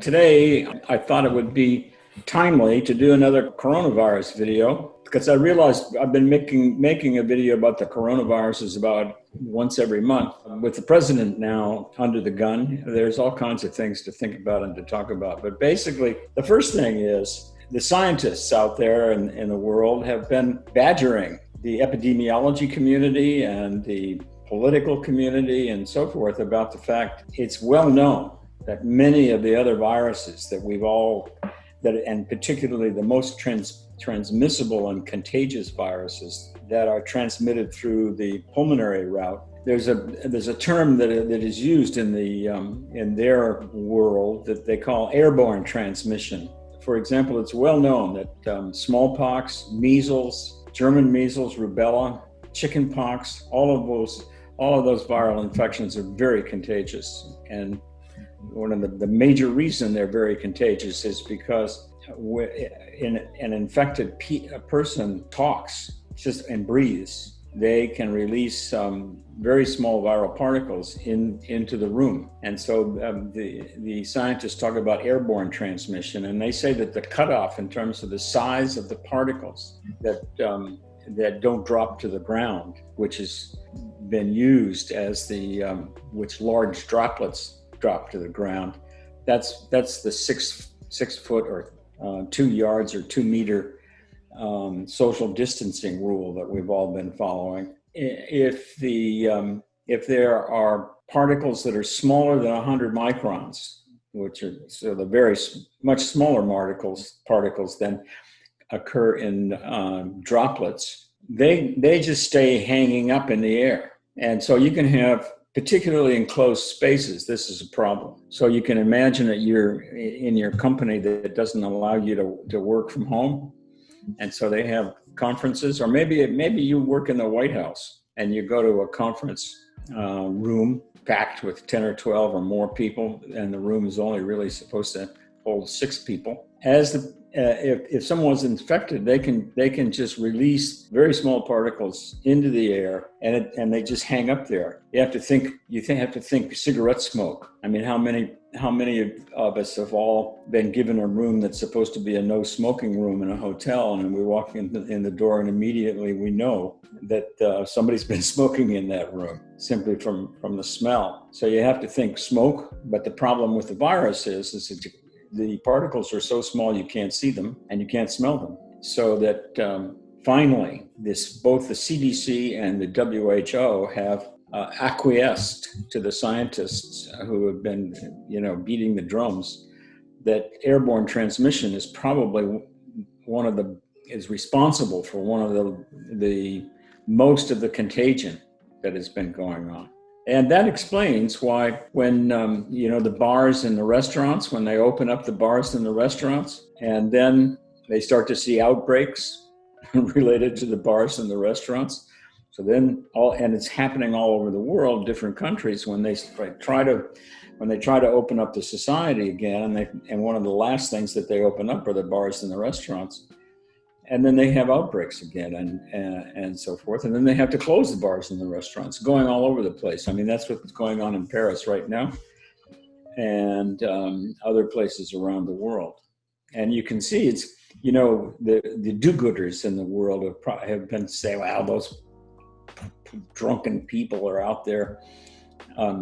Today, I thought it would be timely to do another coronavirus video because I realized I've been making a video about the coronavirus about once every month. With the president now under the gun, there's all kinds of things to think about and to talk about. But basically, the first thing is the scientists out there in the world have been badgering the epidemiology community and the political community and so forth about the fact it's well known that many of the other viruses that and particularly the most transmissible and contagious viruses that are transmitted through the pulmonary route, there's a term that is used in their world that they call airborne transmission. For example, it's well known that smallpox, measles, German measles, rubella, chickenpox, all of those viral infections are very contagious. And one of the major reason they're very contagious is because an infected person talks and breathes, they can release very small viral particles into the room. And so the scientists talk about airborne transmission, and they say that the cutoff in terms of the size of the particles that don't drop to the ground, which has been used as which large droplets drop to the ground, that's the six foot or 2 yards or 2 meter social distancing rule that we've all been following. If there are particles that are smaller than 100 microns, which are so the very much smaller particles than occur in droplets, they just stay hanging up in the air. And so you can have, particularly in closed spaces, this is a problem. So you can imagine that you're in your company that doesn't allow you to work from home. And so they have conferences, or maybe you work in the White House and you go to a conference room packed with 10 or 12 or more people, and the room is only really supposed to hold 6 people. If someone's infected, they can just release very small particles into the air, and they just hang up there. You have to think cigarette smoke. I mean, how many of us have all been given a room that's supposed to be a no smoking room in a hotel, and we walk in the door and immediately we know that somebody's been smoking in that room simply from the smell. So you have to think smoke. But the problem with the virus is that the particles are so small you can't see them and you can't smell them. So that finally, both the CDC and the WHO have acquiesced to the scientists who have been, beating the drums, that airborne transmission is probably is responsible for one of the most of the contagion that has been going on. And that explains why when, the bars and the restaurants, when they open up the bars and the restaurants, and then they start to see outbreaks related to the bars and the restaurants. So then and it's happening all over the world, different countries, when they try to open up the society again, and one of the last things that they open up are the bars and the restaurants. And then they have outbreaks again and so forth. And then they have to close the bars and the restaurants, going all over the place. I mean, that's what's going on in Paris right now and other places around the world. And you can see it's, the do-gooders in the world have been saying, wow, those drunken people are out there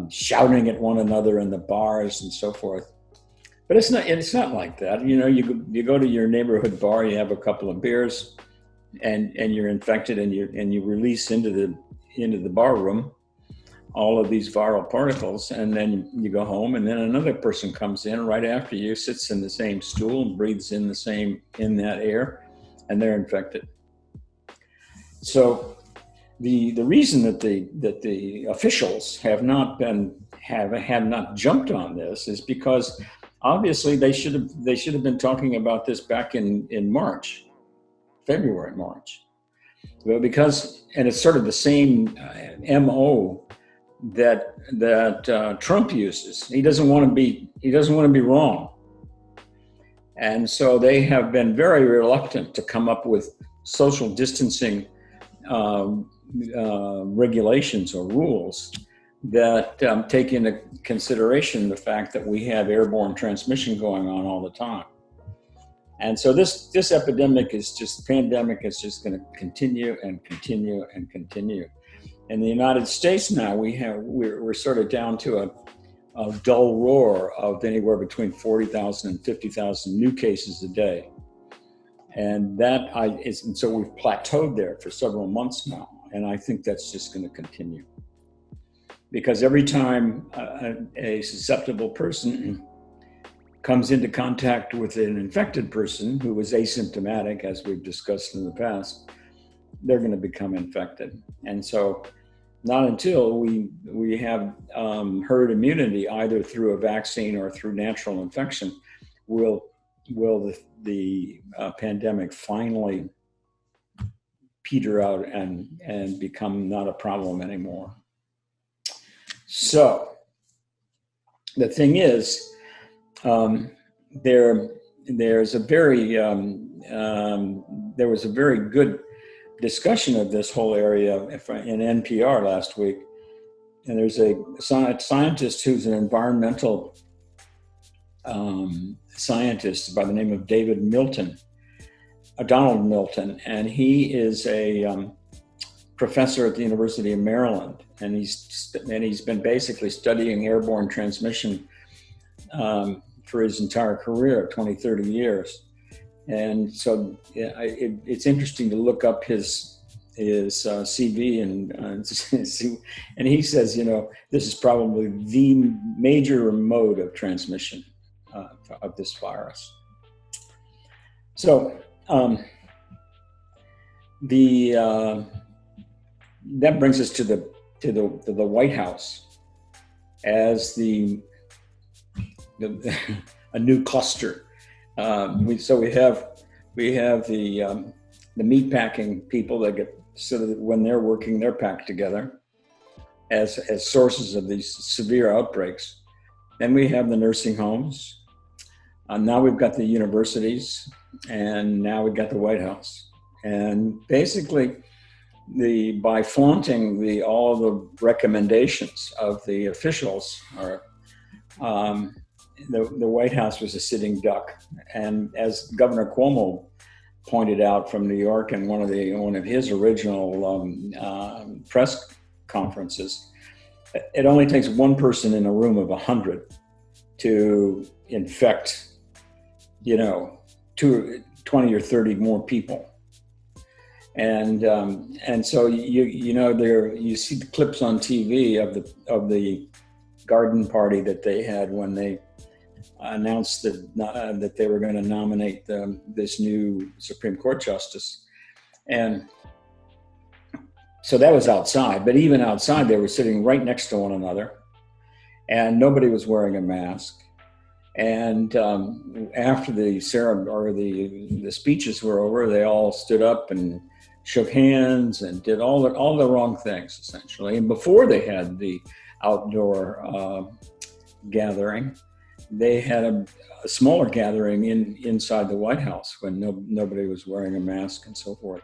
shouting at one another in the bars and so forth. But it's not like that. You go to your neighborhood bar, you have a couple of beers, and you're infected, and you release into the bar room all of these viral particles, and then you go home, and then another person comes in right after you, sits in the same stool, and breathes in that air, and they're infected. So the reason that the officials have not jumped on this is because obviously they should have been talking about this back in March. Well, and it's sort of the same MO that Trump uses. He doesn't want to be wrong. And so they have been very reluctant to come up with social distancing regulations or rules that take into consideration the fact that we have airborne transmission going on all the time. And so this pandemic is just going to continue and continue and continue. In the United States now, we're sort of down to a dull roar of anywhere between 40,000 and 50,000 new cases a day. And so we've plateaued there for several months now. And I think that's just going to continue. Because every time a susceptible person comes into contact with an infected person who was asymptomatic, as we've discussed in the past, they're going to become infected. And so not until we have herd immunity, either through a vaccine or through natural infection, will the pandemic finally peter out and become not a problem anymore. So the thing is, there was a very good discussion of this whole area in NPR last week, and there's a scientist who's an environmental scientist by the name of Donald Milton, and he is a professor at the University of Maryland, and he's been basically studying airborne transmission for his entire career of 20, 30 years. And so it's interesting to look up his CV and he says, this is probably the major mode of transmission of this virus. So that brings us to the White House as a new cluster. We have the meatpacking people that get, so that when they're working, they're packed together as sources of these severe outbreaks. Then we have the nursing homes. Now we've got the universities, and now we've got the White House. And basically, by flaunting all the recommendations of the officials, the White House was a sitting duck. And as Governor Cuomo pointed out from New York in one of his original press conferences, it only takes one person in a room of 100 to infect, 20 or 30 more people. And so you see the clips on TV of the garden party that they had when they announced that they were going to nominate this new Supreme Court justice. And so that was outside, but even outside they were sitting right next to one another, and nobody was wearing a mask. And after the speeches were over, they all stood up and shook hands and did all the wrong things, essentially. And before they had the outdoor gathering, they had a smaller gathering inside the White House when nobody was wearing a mask and so forth.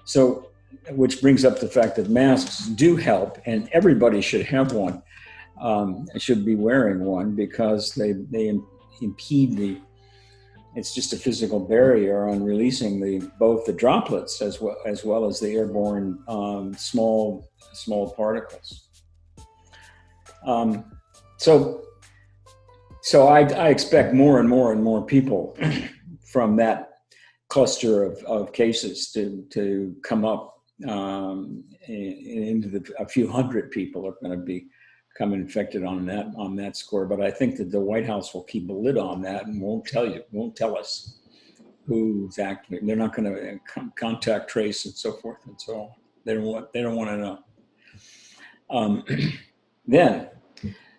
So, which brings up the fact that masks do help, and everybody should have one. Should be wearing one, because they impede it's just a physical barrier on releasing both the droplets as well as the airborne small particles. So I expect more and more people from that cluster of cases to come up into a few hundred people are going to become infected on that score. But I think that the White House will keep a lid on that and won't tell us who's active. They're not going to contact trace and so forth and so on. They don't want to know. Then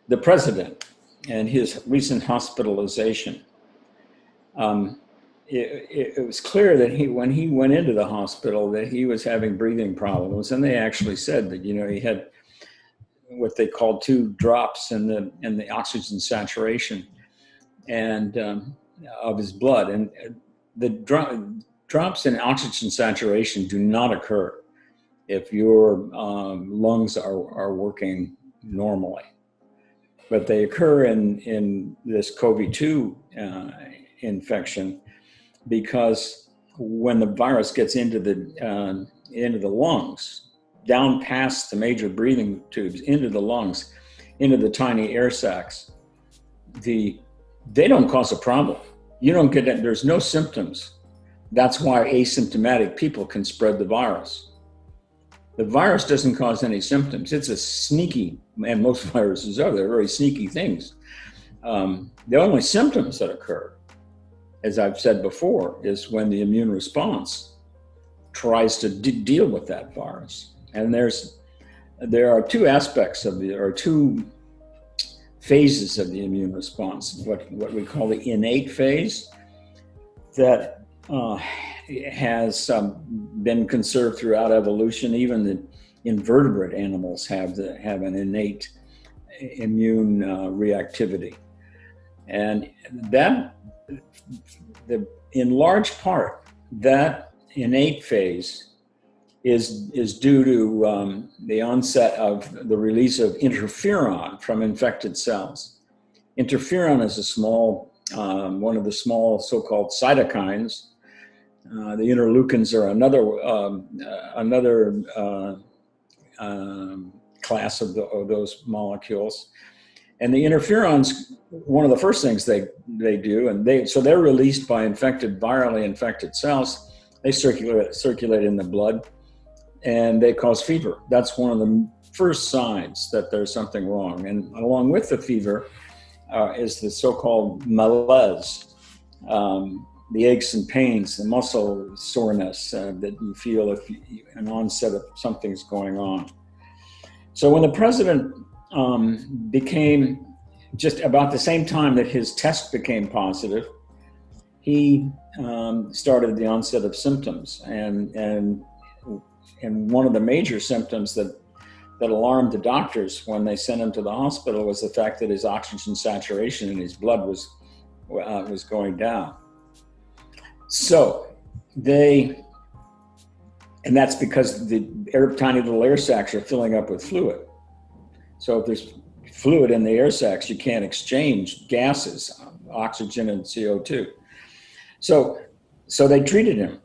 the president and his recent hospitalization. It was clear that when he went into the hospital that he was having breathing problems, and they actually said that he had what they called 2 drops in the oxygen saturation and of his blood, and the drops in oxygen saturation do not occur if your lungs are working normally. But they occur in this COVID-2 infection because when the virus gets into the lungs, down past the major breathing tubes, into the lungs, into the tiny air sacs, they don't cause a problem. You don't get it. There's no symptoms. That's why asymptomatic people can spread the virus. The virus doesn't cause any symptoms. It's a sneaky, and most viruses are, they're very sneaky things. The only symptoms that occur, as I've said before, is when the immune response tries to deal with that virus. And there are two aspects or two phases of the immune response. What we call the innate phase, that has been conserved throughout evolution. Even the invertebrate animals have an innate immune reactivity, and that in large part, that innate phase is due to the onset of the release of interferon from infected cells. Interferon is one of the small so-called cytokines. The interleukins are another class of those molecules. And the interferons, one of the first things they do, and they're released by virally infected cells. They circulate in the blood, and they cause fever. That's one of the first signs that there's something wrong. And along with the fever is the so-called malaise, the aches and pains, the muscle soreness that you feel an onset of something's going on. So when the president became, just about the same time that his test became positive, he started the onset of symptoms. And one of the major symptoms that alarmed the doctors when they sent him to the hospital was the fact that his oxygen saturation in his blood was going down. So and that's because the tiny little air sacs are filling up with fluid. So if there's fluid in the air sacs, you can't exchange gases, oxygen and CO2. So they treated him.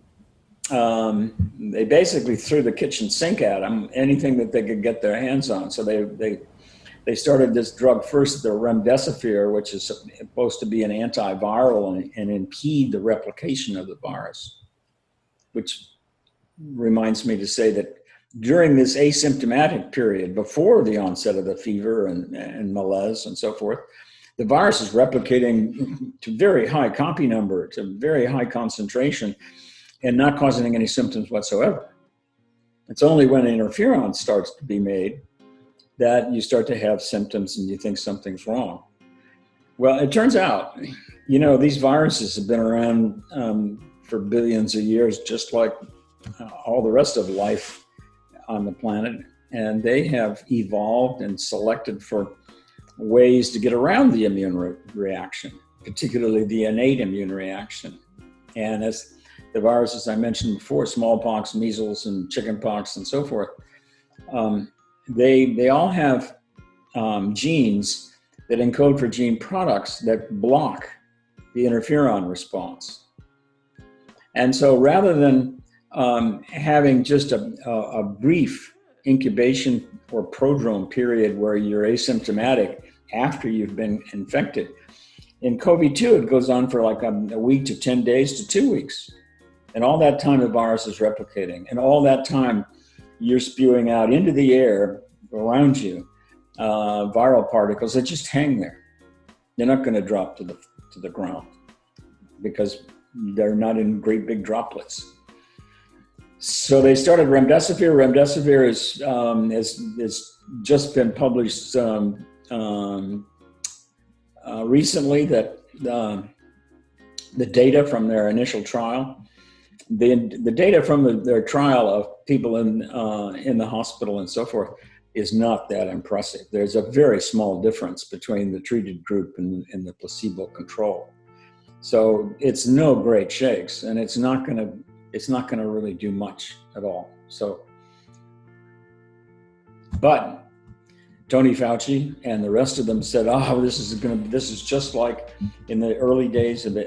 They basically threw the kitchen sink at him, anything that they could get their hands on. So they started this drug first, the Remdesivir, which is supposed to be an antiviral and impede the replication of the virus, which reminds me to say that during this asymptomatic period, before the onset of the fever and malaise and so forth, the virus is replicating to very high copy number, to very high concentration, and not causing any symptoms whatsoever. It's only when interferon starts to be made that you start to have symptoms and you think something's wrong. Well, it turns out, these viruses have been around for billions of years, just like all the rest of life on the planet. And they have evolved and selected for ways to get around the immune reaction, particularly the innate immune reaction. And as the viruses I mentioned before, smallpox, measles, and chickenpox, and so forth, they all have genes that encode for gene products that block the interferon response. And so rather than having just a brief incubation or prodrome period where you're asymptomatic after you've been infected, in COVID-2, it goes on for like a week to 10 days to 2 weeks. And all that time, the virus is replicating. And all that time, you're spewing out into the air around you viral particles that just hang there. They're not going to drop to the ground because they're not in great big droplets. So they started Remdesivir. Remdesivir has just been published recently, that the data from their initial trial, the data from their trial of people in the hospital and so forth is not that impressive. There's a very small difference between the treated group and the placebo control. So it's no great shakes, and it's not going to really do much at all. So, but Tony Fauci and the rest of them said, "Oh, this is just like in the early days of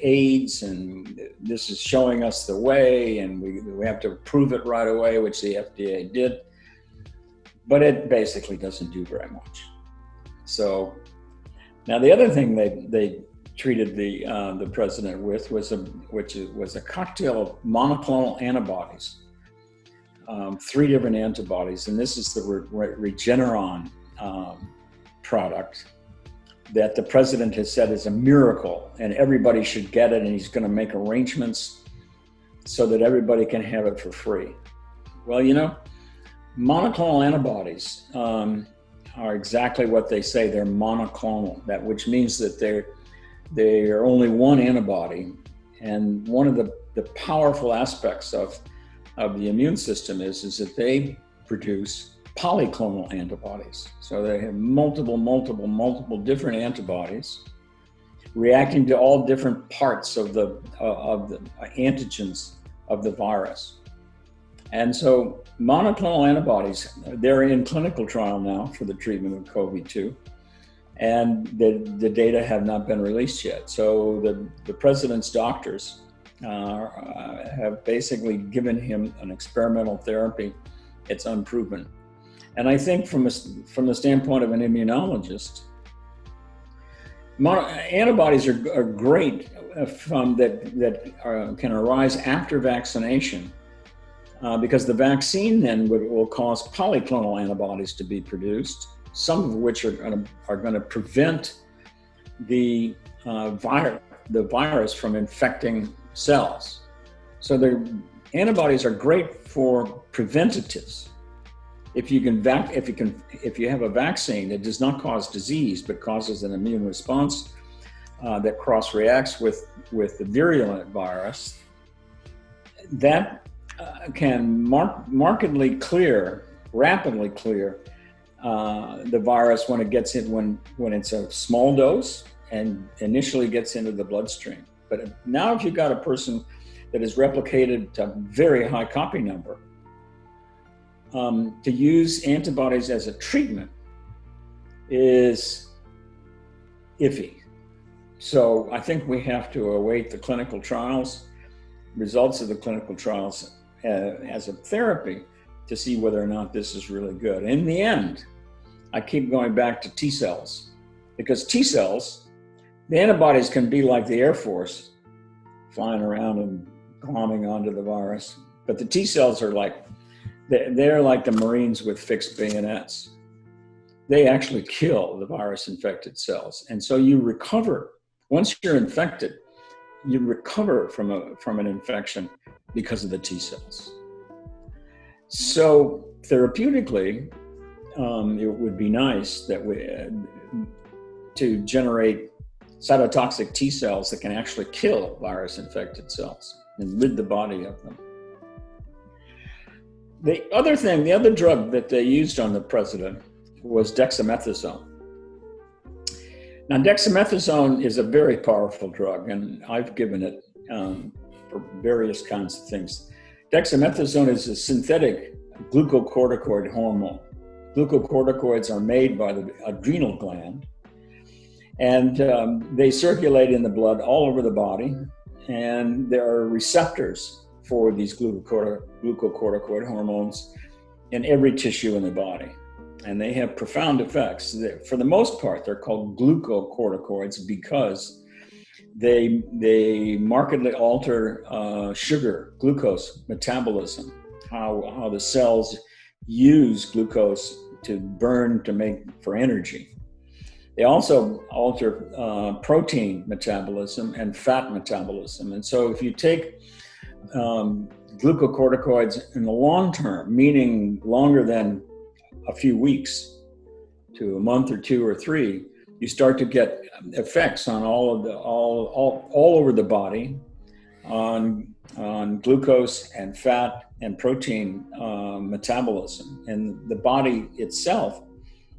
AIDS, and this is showing us the way, and we have to prove it right away," which the FDA did. But it basically doesn't do very much. So now the other thing they treated the president with was a cocktail of monoclonal antibodies. 3 different antibodies, and this is the Regeneron product that the president has said is a miracle and everybody should get it, and he's going to make arrangements so that everybody can have it for free. Well, monoclonal antibodies are exactly what they say. They're monoclonal, which means that they're only one antibody, and one of the powerful aspects of the immune system is that they produce polyclonal antibodies. So they have multiple different antibodies reacting to all different parts of the antigens of the virus. And so monoclonal antibodies, they're in clinical trial now for the treatment of COVID-2, and the data have not been released yet. So the president's doctors have basically given him an experimental therapy. It's unproven. And I think from the standpoint of an immunologist, antibodies are great that can arise after vaccination, because the vaccine then will cause polyclonal antibodies to be produced, some of which are going to prevent the virus from infecting cells. So the antibodies are great for preventatives. If you have a vaccine that does not cause disease but causes an immune response that cross-reacts with the virulent virus, that can rapidly clear the virus when it gets in, when it's a small dose and initially gets into the bloodstream. But now if you've got a person that is replicated to a very high copy number, to use antibodies as a treatment is iffy. So I think we have to await the clinical trials, results of the clinical trials as a therapy to see whether or not this is really good. In the end, I keep going back to T-cells, because T-cells, the antibodies can be like the Air Force, flying around and glomming onto the virus. But the T-cells are they're like the Marines with fixed bayonets. They actually kill the virus-infected cells. And so you recover, once you're infected, you recover from an infection because of the T-cells. So therapeutically, it would be nice that to generate cytotoxic T-cells that can actually kill virus-infected cells and rid the body of them. The other drug that they used on the president was dexamethasone. Now, dexamethasone is a very powerful drug, and I've given it for various kinds of things. Dexamethasone is a synthetic glucocorticoid hormone. Glucocorticoids are made by the adrenal gland, and they circulate in the blood all over the body, and there are receptors for these glucocorticoid hormones in every tissue in the body. And they have profound effects. For the most part, they're called glucocorticoids because they markedly alter glucose metabolism, how the cells use glucose to burn to make for energy. They also alter protein metabolism and fat metabolism. And so if you take glucocorticoids in the long term, meaning longer than a few weeks to a month or 2 or 3, you start to get effects on all over the body on glucose and fat and protein metabolism, and the body itself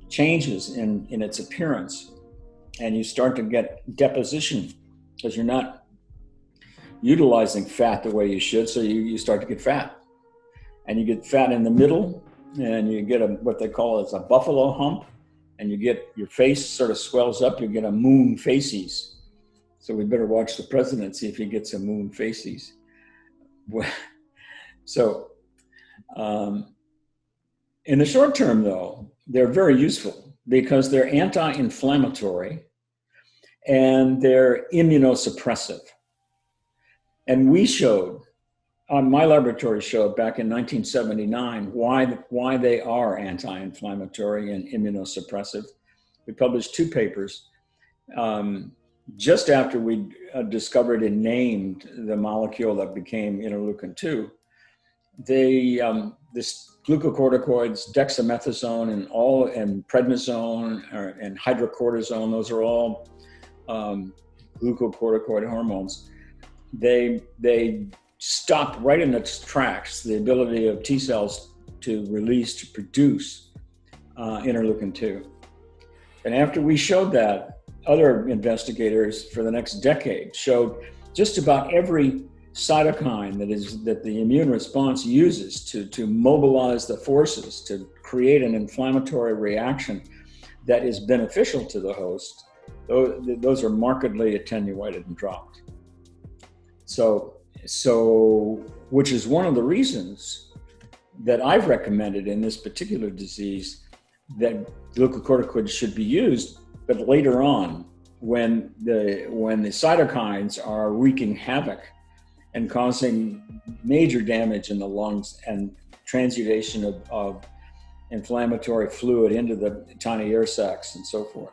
changes in its appearance, and you start to get deposition because you're not utilizing fat the way you should, so you start to get fat, and you get fat in the middle and you get what they call a buffalo hump, and you get your face sort of swells up, you get a moon facies. So we better watch the president, see if he gets a moon facies. So in the short term, though, they're very useful because they're anti-inflammatory and they're immunosuppressive. And we showed, my laboratory showed back in 1979 why they are anti-inflammatory and immunosuppressive. We published 2 papers just after we discovered and named the molecule that became interleukin-2. This glucocorticoids, dexamethasone, and prednisone and hydrocortisone, those are all glucocorticoid hormones. They stopped right in its tracks the ability of T cells to produce interleukin-2. And after we showed that, other investigators for the next decade showed just about every cytokine that the immune response uses to mobilize the forces to create an inflammatory reaction that is beneficial to the host, those are markedly attenuated and dropped. So which is one of the reasons that I've recommended in this particular disease that glucocorticoids should be used, but later on, when the cytokines are wreaking havoc and causing major damage in the lungs and transudation of inflammatory fluid into the tiny air sacs and so forth.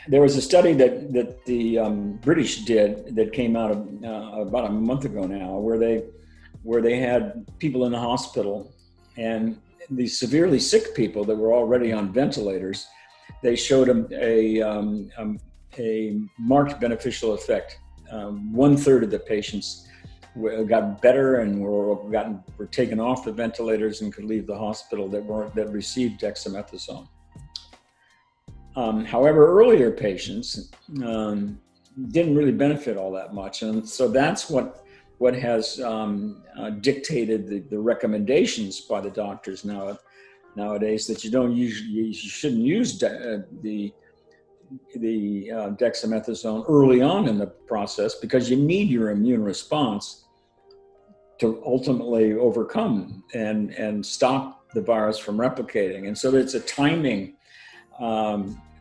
There was a study that the British did that came out about a month ago now, where they had people in the hospital, and these severely sick people that were already on ventilators, they showed them a marked beneficial effect. 1/3 of the patients got better and were taken off the ventilators and could leave the hospital that received dexamethasone. However, earlier patients didn't really benefit all that much, and so that's what has dictated the recommendations by the doctors nowadays, that you shouldn't use the dexamethasone early on in the process, because you need your immune response to ultimately overcome and stop the virus from replicating. And so it's a timing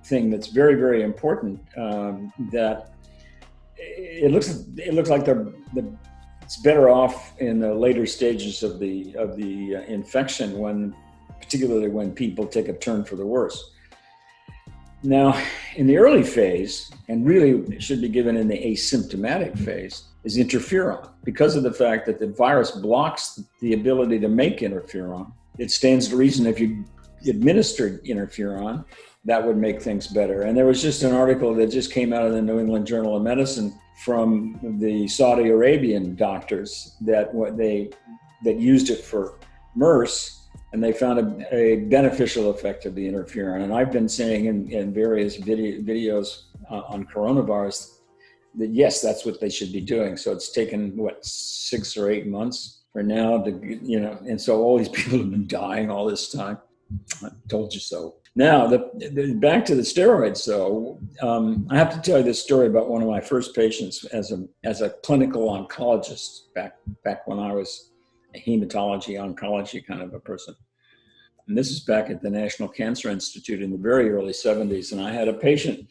thing that's very, very important. That it looks like it's better off in the later stages of the infection, particularly when people take a turn for the worse. Now, in the early phase, and really should be given in the asymptomatic phase, is interferon. Because of the fact that the virus blocks the ability to make interferon, it stands to reason if you administered interferon, that would make things better. And there was just an article that just came out of the New England Journal of Medicine from the Saudi Arabian doctors that used it for MERS, and they found a beneficial effect of the interferon. And I've been saying in various videos on coronavirus that yes, that's what they should be doing. So it's taken 6 or 8 months for now and so all these people have been dying all this time. I told you so. Now, back to the steroids, though. I have to tell you this story about one of my first patients as a clinical oncologist back when I was a hematology oncology kind of a person. And this is back at the National Cancer Institute in the very early 70s. And I had a patient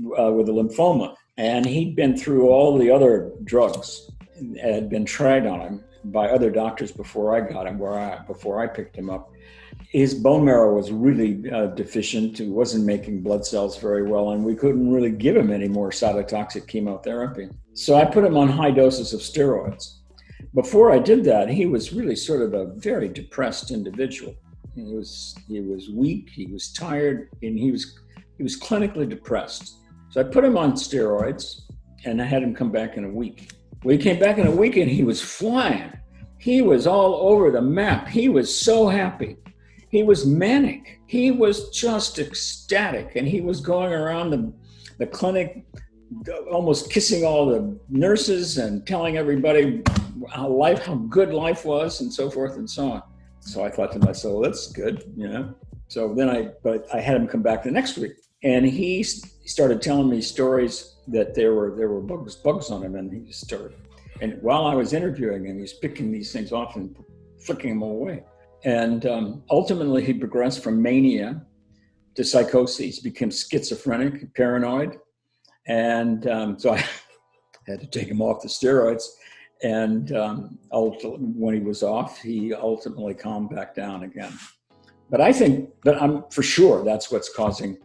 with a lymphoma, and he'd been through all the other drugs that had been tried on him by other doctors before I got him, before I picked him up. His bone marrow was really deficient. He wasn't making blood cells very well, and we couldn't really give him any more cytotoxic chemotherapy. So I put him on high doses of steroids. Before I did that, he was really sort of a very depressed individual. He was weak, he was tired, and he was clinically depressed. So I put him on steroids, and I had him come back in a week. Well, he came back in a week, and he was flying. He was all over the map. He was so happy. He was manic. He was just ecstatic, and he was going around the clinic almost kissing all the nurses and telling everybody how good life was and so forth and so on. So I thought to myself, well, that's good, you know? So then but I had him come back the next week, and he started telling me stories that there were bugs on him, and he just started. And while I was interviewing him, he's picking these things off and flicking them away. And ultimately, he progressed from mania to psychosis, became schizophrenic, paranoid. And so I had to take him off the steroids. And when he was off, he ultimately calmed back down again. But I'm for sure that's what's causing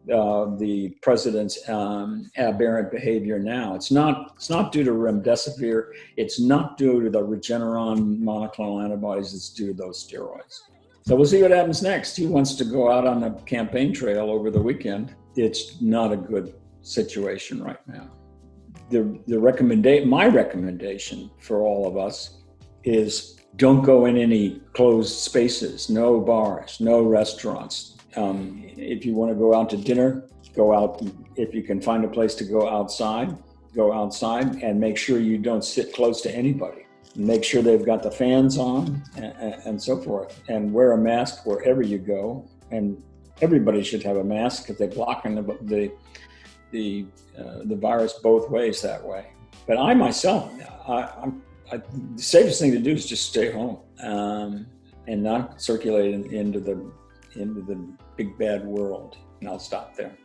the president's aberrant behavior now. It's not due to remdesivir. It's not due to the Regeneron monoclonal antibodies. It's due to those steroids. So we'll see what happens next. He wants to go out on the campaign trail over the weekend. It's not a good situation right now. My recommendation for all of us is don't go in any closed spaces, no bars, no restaurants. If you want to go out to dinner, go out. If you can find a place to go outside and make sure you don't sit close to anybody. Make sure they've got the fans on and so forth, and wear a mask wherever you go. And everybody should have a mask because they're blocking the virus both ways that way. But I myself, the safest thing to do is just stay home and not circulate into the big bad world. And I'll stop there.